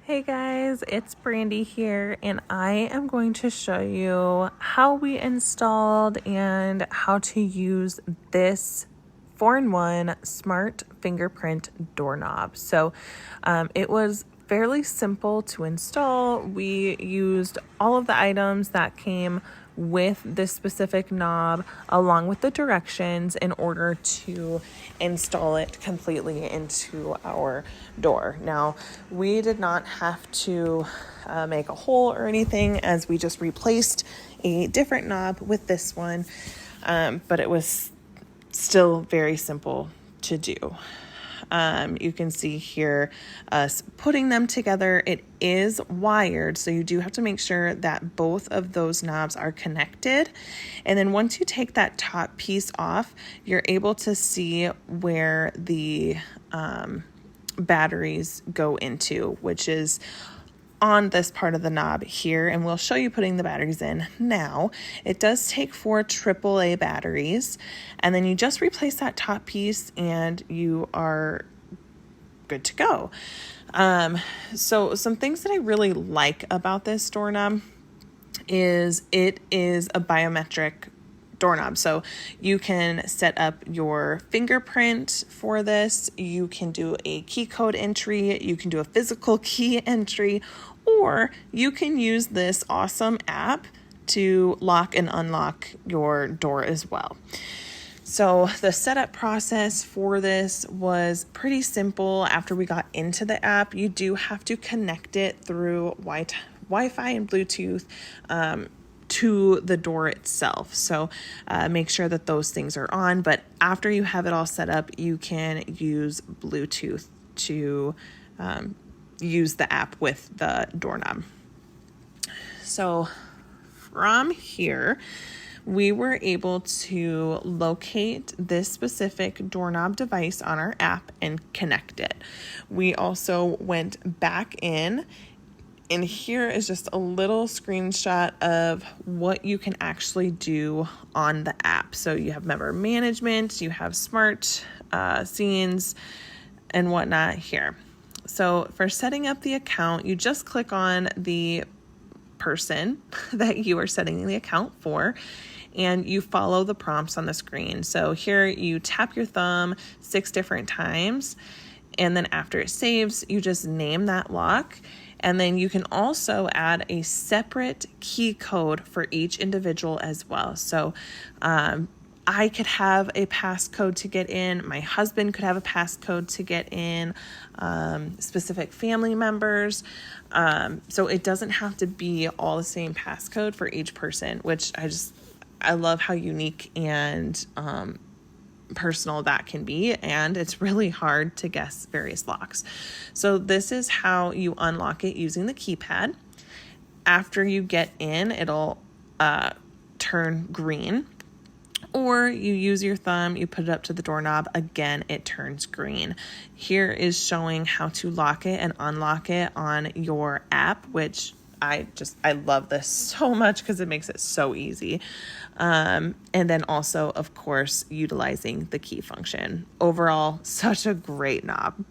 Hey guys, it's Brandy here, and I am going to show you how we installed and how to use this 4-in-1 smart fingerprint doorknob. So it was fairly simple to install. We used all of the items that came with this specific knob along with the directions in order to install it completely into our door. Now, we did not have to make a hole or anything, as we just replaced a different knob with this one, but it was still very simple to do. You can see here us putting them together. It is wired, so you do have to make sure that both of those knobs are connected. And then once you take that top piece off, you're able to see where the batteries go into, which is on this part of the knob here, and we'll show you putting the batteries in now. It does take 4 AAA batteries, and then you just replace that top piece and you are good to go. So some things that I really like about this doorknob is it is a biometric doorknob. So you can set up your fingerprint for this. You can do a key code entry. You can do a physical key entry, or you can use this awesome app to lock and unlock your door as well. So the setup process for this was pretty simple. After we got into the app, you do have to connect it through Wi-Fi and Bluetooth to the door itself. So make sure that those things are on. But after you have it all set up, you can use Bluetooth to use the app with the doorknob. So from here, we were able to locate this specific doorknob device on our app and connect it. We also went back in, and here is just a little screenshot of what you can actually do on the app. So you have member management, you have smart scenes and whatnot here. So for setting up the account, you just click on the person that you are setting the account for, and you follow the prompts on the screen. So here you tap your thumb 6 different times, and then after it saves, you just name that lock. And then you can also add a separate key code for each individual as well. So I could have a passcode to get in. My husband could have a passcode to get in, specific family members. So it doesn't have to be all the same passcode for each person, which I love how unique and personal that can be, and it's really hard to guess various locks. So this is how you unlock it using the keypad. After you get in, it'll turn green, or you use your thumb, you put it up to the doorknob, again it turns green. Here is showing how to lock it and unlock it on your app, which I love this so much because it makes it so easy. And then also, of course, utilizing the key function. Overall, such a great knob.